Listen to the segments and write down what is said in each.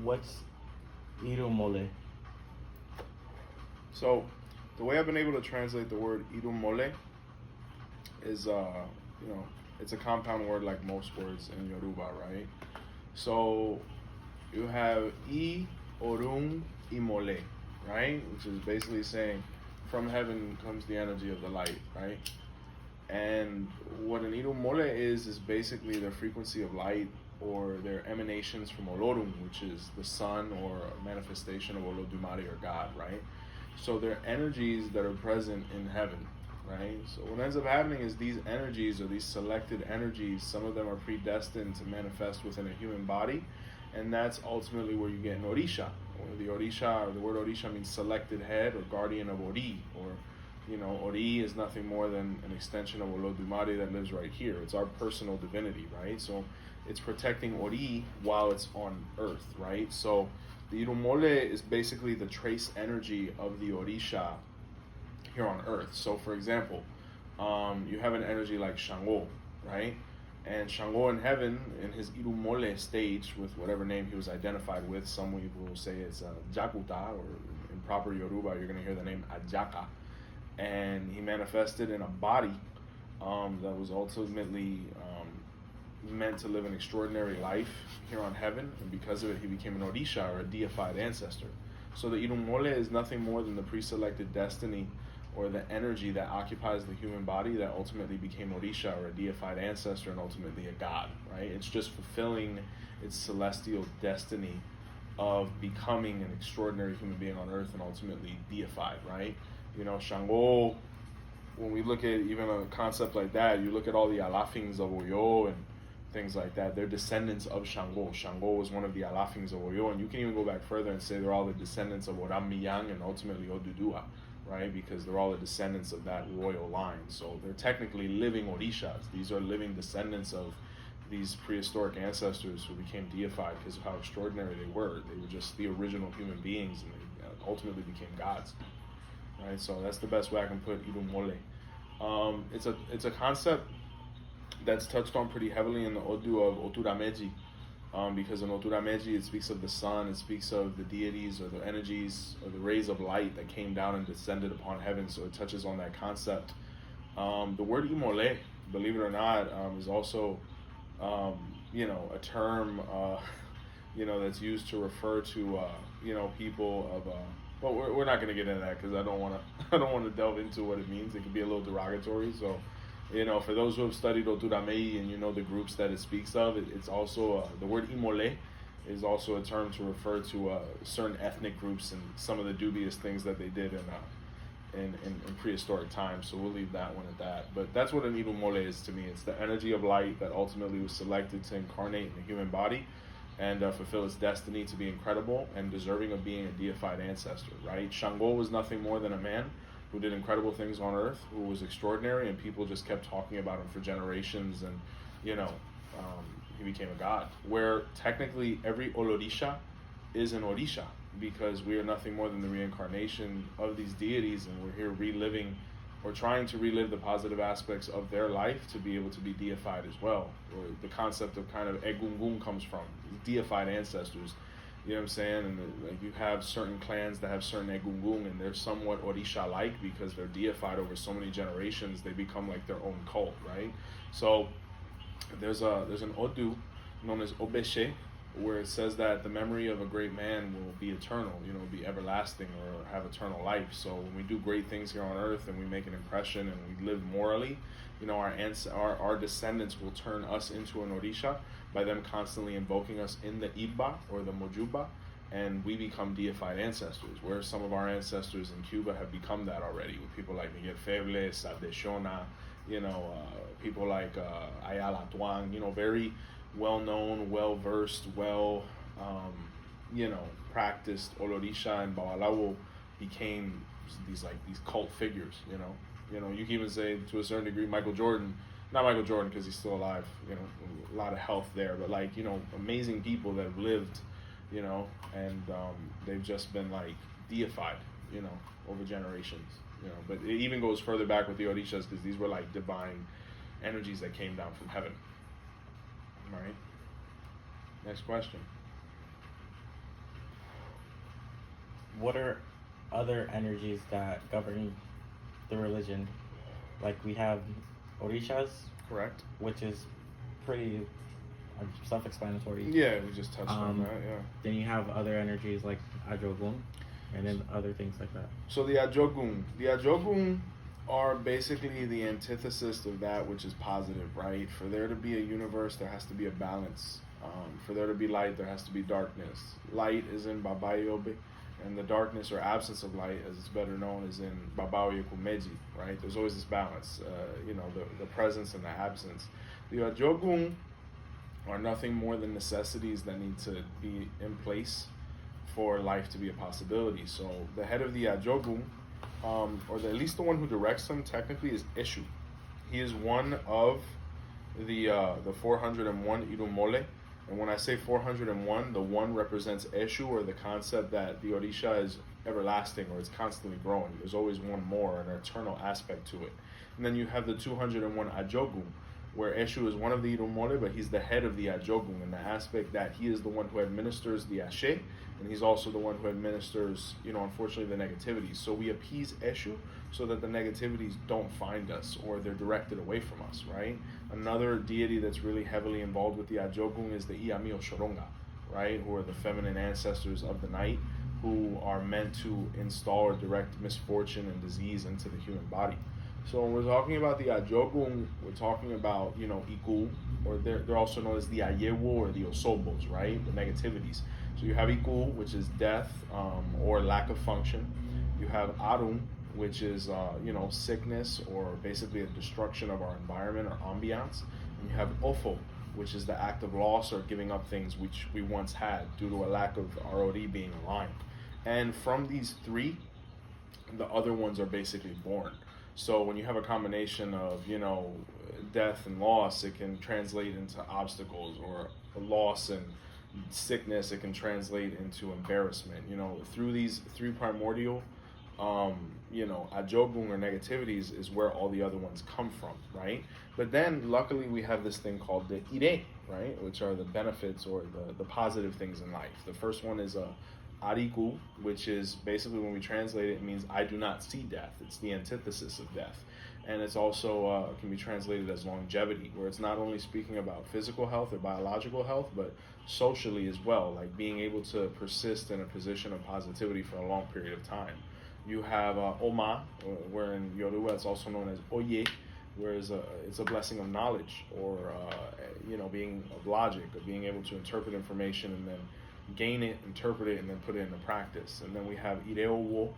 What's Irunmole? So, the way I've been able to translate the word Irunmole is, it's a compound word like most words in Yoruba, right? So, you have I, Orun, Imole, right? Which is basically saying, from heaven comes the energy of the light, right? And what an Irunmole is basically the frequency of light or their emanations from Olorun, which is the sun or a manifestation of Olodumare or God, right? So they're energies that are present in heaven, right? So what ends up happening is these energies or these selected energies, some of them are predestined to manifest within a human body, and that's ultimately where you get an Orisha. Or the Orisha, or the word Orisha means selected head or guardian of Ori, or Ori is nothing more than an extension of Olodumare that lives right here. It's our personal divinity, right? So it's protecting Ori while it's on earth, right? So the Irunmole is basically the trace energy of the Orisha here on earth. So for example, you have an energy like Shango, right? And Shango in heaven, in his Irunmole stage, with whatever name he was identified with, some people will say it's Jakuta, or in proper Yoruba, you're going to hear the name Ajaka. And he manifested in a body that was ultimately meant to live an extraordinary life here on heaven, and because of it, he became an Orisha, or a deified ancestor. So the Irunmole is nothing more than the pre-selected destiny or the energy that occupies the human body that ultimately became Orisha, or a deified ancestor, and ultimately a god, right? It's just fulfilling its celestial destiny of becoming an extraordinary human being on earth and ultimately deified, right? Shango, when we look at even a concept like that, you look at all the Alafings of Oyo and things like that, they're descendants of Shango. Shango was one of the Alafings of Oyo, and you can even go back further and say they're all the descendants of Oramiyang and ultimately Odudua, right? Because they're all the descendants of that royal line. So they're technically living Orishas. These are living descendants of these prehistoric ancestors who became deified because of how extraordinary they were. They were just the original human beings, and they ultimately became gods. Right, so that's the best way I can put Irunmole. It's a concept that's touched on pretty heavily in the Odu of Oturameji, because in Oturameji it speaks of the sun, it speaks of the deities or the energies or the rays of light that came down and descended upon heaven. So it touches on that concept. The word Imole, believe it or not, is also a term that's used to refer to people of. But we're not going to get into that because I don't want to delve into what it means. It could be a little derogatory. So, for those who have studied Oturamei and the groups that it speaks of, it's also the word Imole is also a term to refer to certain ethnic groups and some of the dubious things that they did in prehistoric times. So we'll leave that one at that. But that's what an Irunmole is to me. It's the energy of light that ultimately was selected to incarnate in the human body and fulfill its destiny to be incredible and deserving of being a deified ancestor, right? Shango was nothing more than a man who did incredible things on earth, who was extraordinary, and people just kept talking about him for generations, and he became a god. Where technically every Olorisha is an Orisha, because we are nothing more than the reincarnation of these deities, and we're here reliving or trying to relive the positive aspects of their life to be able to be deified as well. Or the concept of kind of Egungun comes from deified ancestors. You know what I'm saying? And you have certain clans that have certain Egungun, and they're somewhat Orisha-like because they're deified over so many generations. They become like their own cult, right? So there's an Odu known as Obeshe, where it says that the memory of a great man will be eternal, be everlasting or have eternal life. So when we do great things here on earth and we make an impression and we live morally, our descendants will turn us into an Orisha by them constantly invoking us in the Iba or the Mojuba, and we become deified ancestors, where some of our ancestors in Cuba have become that already, with people like Miguel Feble, Sadeshona, people like Ayala Tuan, very well-known, well-versed, practiced Olorisha and Babalawo became these cult figures. You can even say to a certain degree Michael Jordan, not Michael Jordan because he's still alive. A lot of health there, but amazing people that have lived, and they've just been deified, over generations. But it even goes further back with the Orishas because these were divine energies that came down from heaven. All right. Next question. what are other energies that govern the religion? Like we have orishas, Correct. which is pretty self-explanatory. Yeah, we just touched on Um, that. Yeah. Then you have other energies like ajogun, and then other things like that. So the Ajogun are basically the antithesis of that which is positive, right? For there to be a universe, there has to be a balance. For there to be light, there has to be darkness. Light is in Babayobe, and the darkness or absence of light, as it's better known, is in Babaoyokumeji, right? There's always this balance, the presence and the absence. The Ajogun are nothing more than necessities that need to be in place for life to be a possibility. So the head of the Ajogun, at least the one who directs them, technically is Eshu. He is one of the 401 Irunmole. And when I say 401, the one represents Eshu, or the concept that the Orisha is everlasting, or it's constantly growing. There's always one more, an eternal aspect to it. And then you have the 201 Ajogun, where Eshu is one of the Irunmole, but he's the head of the Ajogun, in the aspect that he is the one who administers the Ashe, and he's also the one who administers, unfortunately, the negativities. So we appease Eshu so that the negativities don't find us, or they're directed away from us, right? Another deity that's really heavily involved with the Ajogun is the Iami Oshoronga, right? Who are the feminine ancestors of the night, who are meant to install or direct misfortune and disease into the human body. So when we're talking about the Ajogun, we're talking about, Iku, or they're also known as the Ayewo or the Osobos, right? The negativities. So you have Iku, which is death or lack of function. You have Arum, which is, sickness or basically a destruction of our environment or ambiance. And you have Ofo, which is the act of loss or giving up things which we once had due to a lack of ROD being aligned. And from these three, the other ones are basically born. So when you have a combination of, death and loss, it can translate into obstacles, or loss and sickness, it can translate into embarrassment. Through these three primordial, Ajogun or negativities is where all the other ones come from, right? But then luckily we have this thing called the Ire, right? Which are the benefits or the positive things in life. The first one is Ariku, which is basically, when we translate it, it means I do not see death. It's the antithesis of death. And it's also can be translated as longevity, where it's not only speaking about physical health or biological health, but socially as well, like being able to persist in a position of positivity for a long period of time. You have Oma, where in Yoruba it's also known as Oye, where it's a blessing of knowledge, or being of logic, or being able to interpret information and then gain it, interpret it, and then put it into practice. And then we have Ireowo,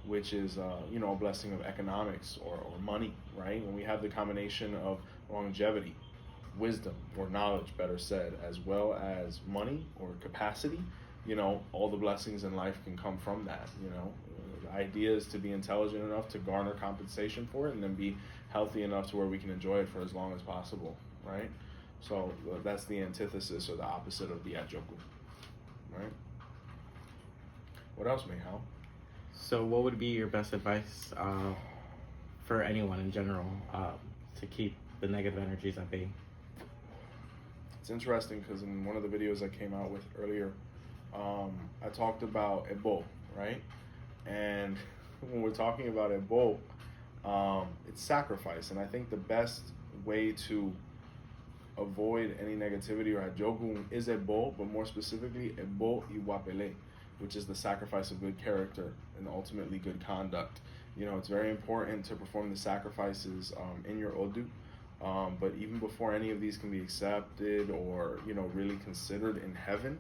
which is a blessing of economics or money, right? When we have the combination of longevity, wisdom, or knowledge, better said, as well as money or capacity, all the blessings in life can come from that. The idea is to be intelligent enough to garner compensation for it, and then be healthy enough to where we can enjoy it for as long as possible, right? So that's the antithesis or the opposite of the Ajoku. Right. What else, Mihal? So what would be your best advice for anyone in general to keep the negative energies at bay? It's interesting because in one of the videos I came out with earlier, I talked about Ebo, right? And when we're talking about Ebo, it's sacrifice. And I think the best way to avoid any negativity or Ajogun is Ebo, but more specifically Ebo Iwapele, which is the sacrifice of good character and ultimately good conduct. It's very important to perform the sacrifices in your Odu, but even before any of these can be accepted or really considered in heaven,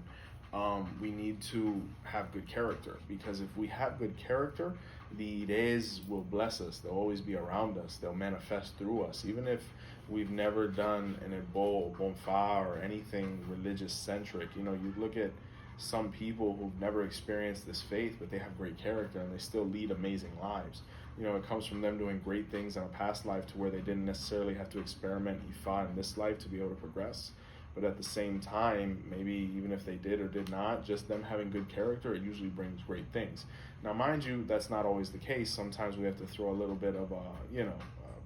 we need to have good character, because if we have good character, the Ires will bless us. They'll always be around us. They'll manifest through us, even if we've never done an Ebo or Bonfa or anything religious centric. You look at some people who've never experienced this faith, but they have great character and they still lead amazing lives. It comes from them doing great things in a past life to where they didn't necessarily have to experiment Ifa in this life to be able to progress. But at the same time, maybe even if they did or did not, just them having good character, it usually brings great things. Now, mind you, that's not always the case. Sometimes we have to throw a little bit of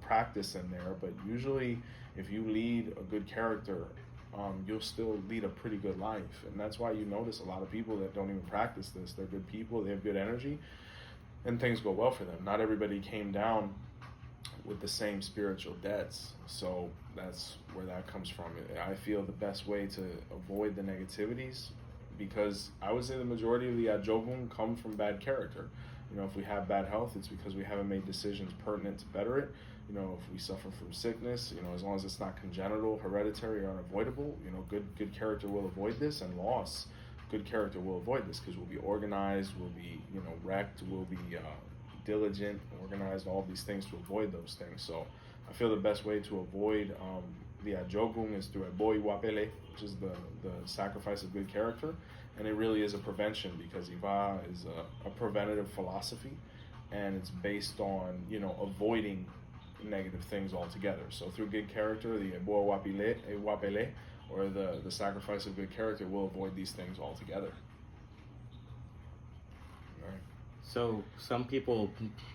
practice in there. But usually, if you lead a good character you'll still lead a pretty good life. And that's why you notice a lot of people that don't even practice this. They're good people, they have good energy, and things go well for them. Not everybody came down with the same spiritual debts. So that's where that comes from. I feel the best way to avoid the negativities, because I would say the majority of the Ajogun come from bad character. If we have bad health, it's because we haven't made decisions pertinent to better it. If we suffer from sickness, as long as it's not congenital, hereditary, or unavoidable, good character will avoid this, and loss, good character will avoid this, because we'll be organized, we'll be, wrecked, we'll be diligent, organized, all these things to avoid those things. So I feel the best way to avoid the Ajogun is through Ebo Iwapele, which is the sacrifice of good character. And it really is a prevention, because Iva is a preventative philosophy, and it's based on, avoiding negative things altogether. So through good character, the Ebo Iwapele, or the sacrifice of good character, will avoid these things altogether. Right. So some people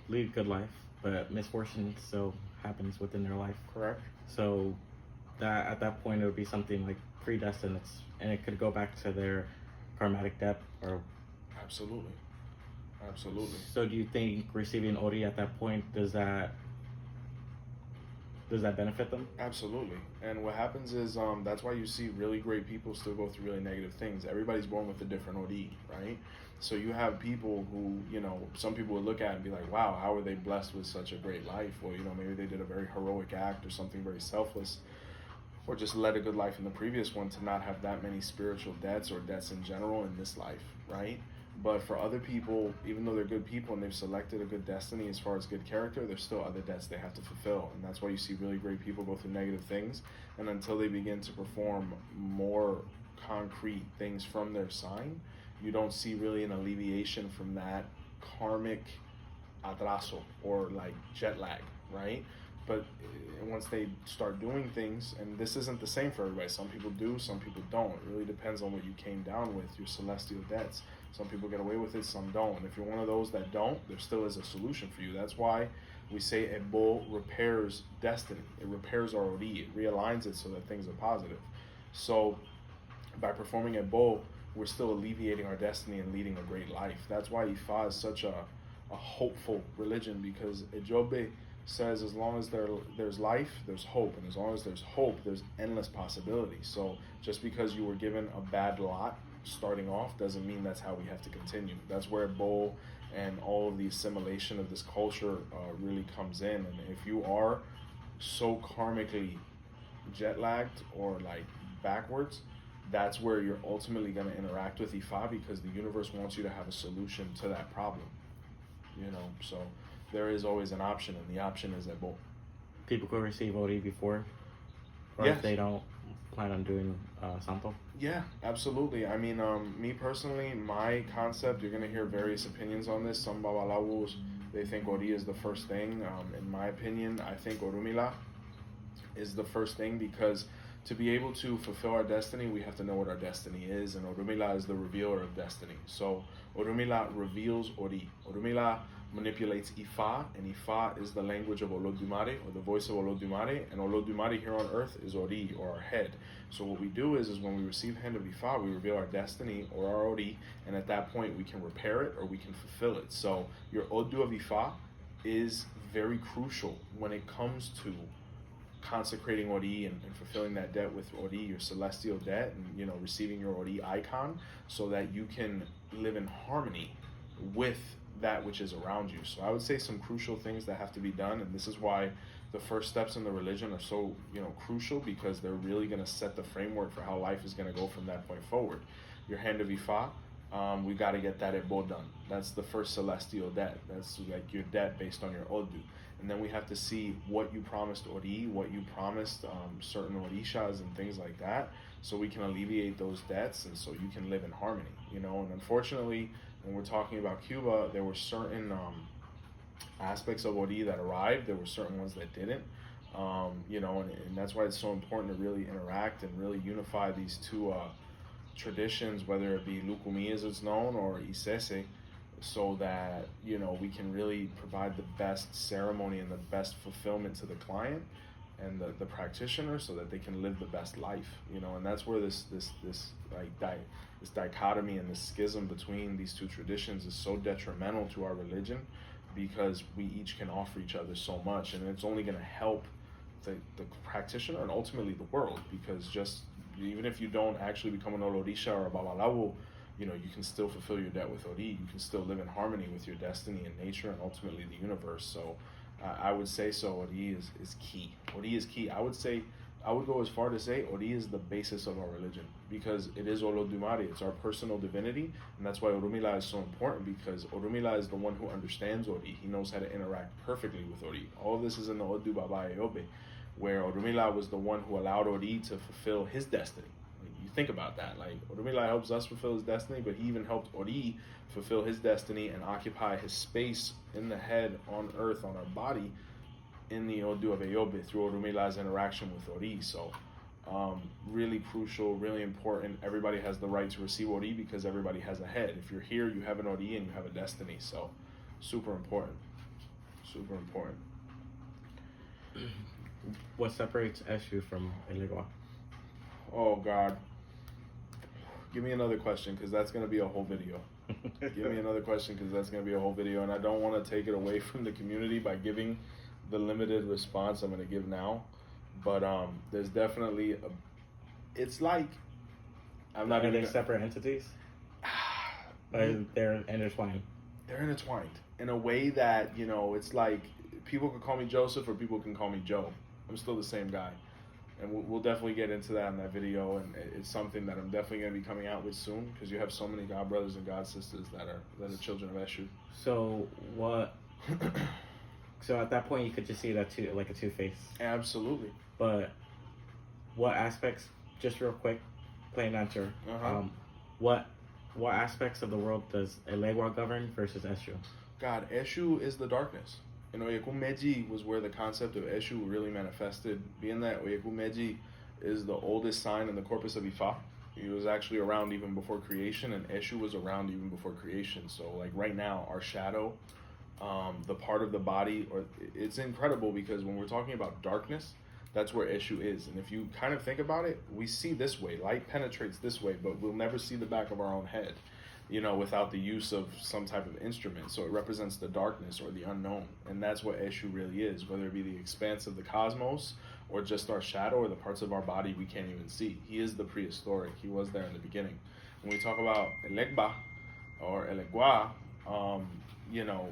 lead a good life, but misfortune still happens within their life. Correct. So that at that point it would be something like predestined, and it could go back to their karmatic debt, or Absolutely. So do you think receiving Ori at that point, does that benefit them? Absolutely. And what happens is that's why you see really great people still go through really negative things. Everybody's born with a different Ori, right? So you have people who, some people would look at and be like, wow, how are they blessed with such a great life? Well, maybe they did a very heroic act or something very selfless, or just led a good life in the previous one to not have that many spiritual debts or debts in general in this life, right? But for other people, even though they're good people and they've selected a good destiny as far as good character, there's still other debts they have to fulfill. And that's why you see really great people go through negative things. And until they begin to perform more concrete things from their sign, you don't see really an alleviation from that karmic atraso, or like jet lag, right? But once they start doing things, and this isn't the same for everybody. Some people do, some people don't. It really depends on what you came down with, your celestial debts. Some people get away with it, some don't. And if you're one of those that don't, there still is a solution for you. That's why we say Ebo repairs destiny. It repairs our Ori. It realigns it so that things are positive. So by performing Ebo, we're still alleviating our destiny and leading a great life. That's why Ifa is such a hopeful religion, because Ejobe says as long as there's life, there's hope, and as long as there's hope, there's endless possibilities. So just because you were given a bad lot starting off doesn't mean that's how we have to continue. That's where Bo and all of the assimilation of this culture really comes in. And if you are so karmically jet lagged or like backwards, that's where you're ultimately going to interact with Ifa, because the universe wants you to have a solution to that problem. So there is always an option, and the option is Ebo. People could receive Ori before, or Yes. if they don't plan on doing Santo. Yeah, absolutely. I mean, me personally, my concept, you're going to hear various opinions on this. Some Babalawos, they think Ori is the first thing. In my opinion, I think Orumila is the first thing, because to be able to fulfill our destiny, we have to know what our destiny is, and Orumila is the revealer of destiny. So Orumila reveals Ori. Orumila manipulates Ifa, and Ifa is the language of Olodumare, or the voice of Olodumare, and Olodumare here on earth is Ori, or our head. So what we do is when we receive hand of Ifa, we reveal our destiny, or our Ori, and at that point we can repair it, or we can fulfill it. So your Odu of Ifa is very crucial when it comes to consecrating Ori and fulfilling that debt with Ori, your celestial debt, and receiving your Ori icon, so that you can live in harmony with that which is around you. So I would say some crucial things that have to be done, and this is why the first steps in the religion are so crucial, because they're really going to set the framework for how life is going to go from that point forward. Your hand of Ifa, we got to get that Ebo done. That's the first celestial debt. That's like your debt based on your Odu. And then we have to see what you promised Ori, what you promised certain Orishas and things like that, so we can alleviate those debts, and so you can live in harmony. And unfortunately, when we're talking about Cuba, there were certain aspects of Ori that arrived. There were certain ones that didn't. And that's why it's so important to really interact and really unify these two traditions, whether it be Lukumi as it's known, or Isese, so that we can really provide the best ceremony and the best fulfillment to the client, and the practitioner so that they can live the best life, you know. And that's where this dichotomy and this schism between these two traditions is so detrimental to our religion, because we each can offer each other so much, and it's only going to help the practitioner and ultimately the world, because just even if you don't actually become an Olorisha or a Babalawo, you know, you can still fulfill your debt with Ori. You can still live in harmony with your destiny and nature and ultimately the universe. So I would say Ori is key. Ori is key. I would go as far to say Ori is the basis of our religion, because it is Olodumare. It's our personal divinity, and that's why Orunmila is so important, because Orunmila is the one who understands Ori. He knows how to interact perfectly with Ori. All of this is in the Odu Baba Eobe, where Orunmila was the one who allowed Ori to fulfill his destiny. You think about that. Like, Orunmila helps us fulfill his destiny, but he even helped Ori fulfill his destiny and occupy his space in the head, on earth, on our body, in the Odu of Eyobe through Orumila's interaction with Ori. So really crucial, really important. Everybody has the right to receive Ori, because everybody has a head. If you're here, you have an Ori and you have a destiny. So super important. Super important. What separates Eshu from Elegua? Oh God. Give me another question, because that's going to be a whole video. Give me another question, because that's going to be a whole video, and I don't want to take it away from the community by giving the limited response I'm going to give now. But there's definitely it's like, I'm not Are even they separate entities? Or they're intertwined? They're intertwined in a way that, you know, it's like people can call me Joseph or people can call me Joe. I'm still the same guy. And we'll definitely get into that in that video, and it's something that I'm definitely going to be coming out with soon, because you have so many God brothers and God sisters that are children of Eshu. So what? So at that point, you could just see that like a two-face. Absolutely. But what aspects? Just real quick, plain answer. What aspects of the world does Elegua govern versus Eshu? God, Eshu is the darkness. And Oyeku Meji was where the concept of Eshu really manifested, being that Oyeku Meji is the oldest sign in the corpus of Ifa. He was actually around even before creation, and Eshu was around even before creation. So like right now, our shadow, the part of the body, or it's incredible, because when we're talking about darkness, that's where Eshu is. And if you kind of think about it, we see this way, light penetrates this way, but we'll never see the back of our own head, you know, without the use of some type of instrument. So it represents the darkness or the unknown. And that's what Eshu really is, whether it be the expanse of the cosmos or just our shadow or the parts of our body we can't even see. He is the prehistoric. He was there in the beginning. When we talk about Elegba or Elegua, you know,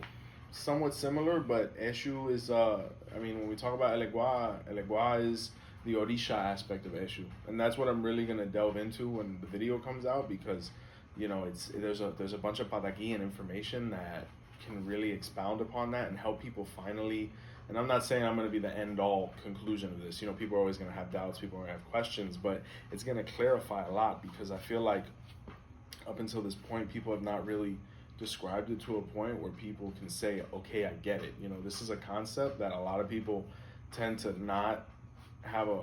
somewhat similar, but Eshu is, when we talk about Elegua is the Orisha aspect of Eshu. And that's what I'm really going to delve into when the video comes out, because you know, there's a bunch of pataki and information that can really expound upon that and help people finally. And I'm not saying I'm going to be the end-all conclusion of this. You know, people are always going to have doubts, people are going to have questions, but it's going to clarify a lot, because I feel like up until this point, people have not really described it to a point where people can say, okay, I get it. You know, this is a concept that a lot of people tend to not have a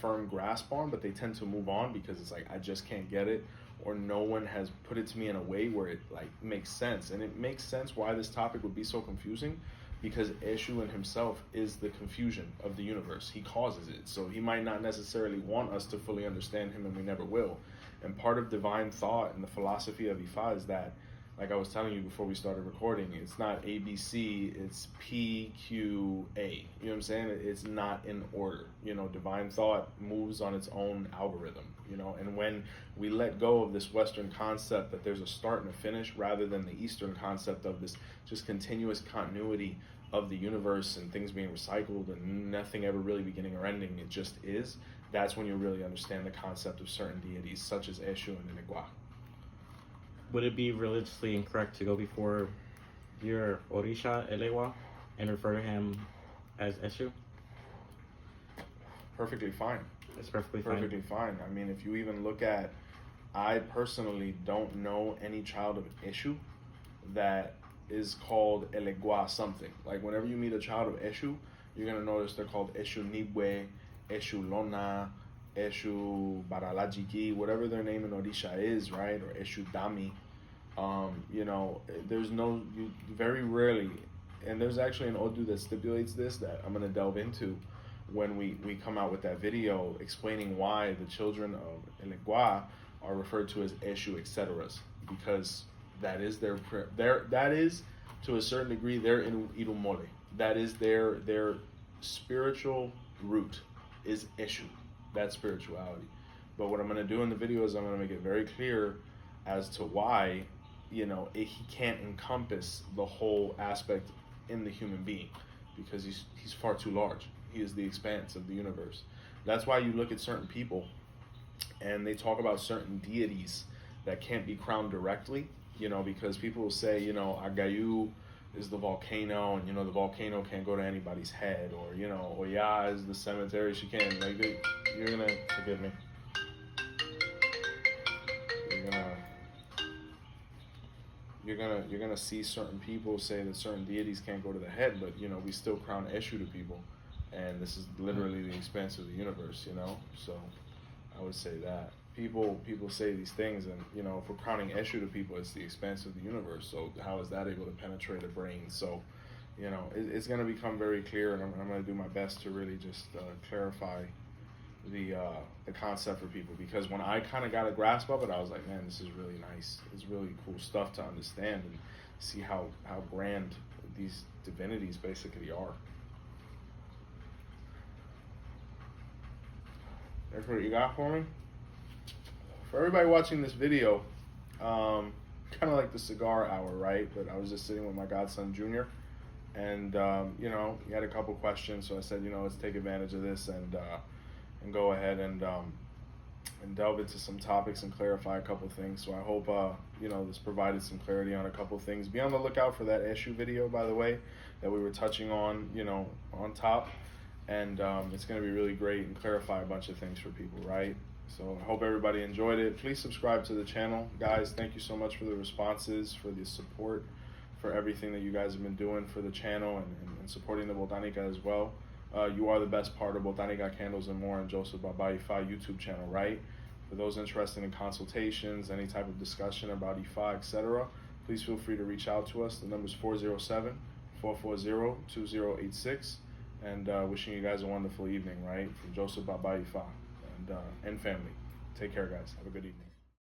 firm grasp on, but they tend to move on because it's like, I just can't get it, or no one has put it to me in a way where it like makes sense. And it makes sense why this topic would be so confusing, because Eshu in himself is the confusion of the universe. He causes it, so he might not necessarily want us to fully understand him, and we never will. And part of divine thought and the philosophy of Ifa is that, like I was telling you before we started recording, it's not ABC, it's PQA. You know what I'm saying? It's not in order. You know, divine thought moves on its own algorithm, you know, and when we let go of this Western concept that there's a start and a finish, rather than the Eastern concept of this just continuous continuity of the universe and things being recycled and nothing ever really beginning or ending, it just is, that's when you really understand the concept of certain deities such as Eshu and Elegua. Would it be religiously incorrect to go before your Orisha Elegua and refer to him as Eshu? Perfectly fine. It's perfectly fine. Perfectly fine. I mean, if you even look at, I personally don't know any child of Eshu that is called Elegua something. Like whenever you meet a child of Eshu, you're going to notice they're called Eshu Nibwe, Eshu Lona, Eshu Baralajiki, whatever their name in Orisha is, right? Or Eshu Dami. You know, there's very rarely and there's actually an Odu that stipulates this that I'm going to delve into when we come out with that video explaining why the children of Elegua are referred to as Eshu, etc. Because that is that is to a certain degree their Irunmole. That is their spiritual root is Eshu, that spirituality. But what I'm going to do in the video is I'm going to make it very clear as to why, he can't encompass the whole aspect in the human being, because he's far too large. He is the expanse of the universe. That's why you look at certain people and they talk about certain deities that can't be crowned directly, because people will say, Agayu is the volcano, and the volcano can't go to anybody's head, or Oya is the cemetery, she can't, you're gonna forgive me. You're gonna see certain people say that certain deities can't go to the head, but we still crown Eshu to people, and this is literally the expanse of the universe, So I would say that people say these things, and if we're crowning Eshu to people, it's the expanse of the universe. So how is that able to penetrate a brain? So it's gonna become very clear, and I'm gonna do my best to really just clarify the concept for people, because when I kind of got a grasp of it, I was like, man, this is really nice. It's really cool stuff to understand and see how grand these divinities basically are. That's what you got for me? For everybody watching this video, kind of like the cigar hour, right? But I was just sitting with my godson Junior, and he had a couple questions, so I said, let's take advantage of this and go ahead and delve into some topics and clarify a couple things. So I hope this provided some clarity on a couple things. Be on the lookout for that Eshu video, by the way, that we were touching on, on top, and it's going to be really great and clarify a bunch of things for people, right? So I hope everybody enjoyed it. Please subscribe to the channel, guys. Thank you so much for the responses, for the support, for everything that you guys have been doing for the channel and supporting the Botanica as well. You are the best part of Botanica Candles and More and Joseph Baba Ifa YouTube channel, right? For those interested in consultations, any type of discussion about Ifa, etc., please feel free to reach out to us. The number is 407-440-2086. And wishing you guys a wonderful evening, right? From Joseph Baba Ifa and family. Take care, guys. Have a good evening.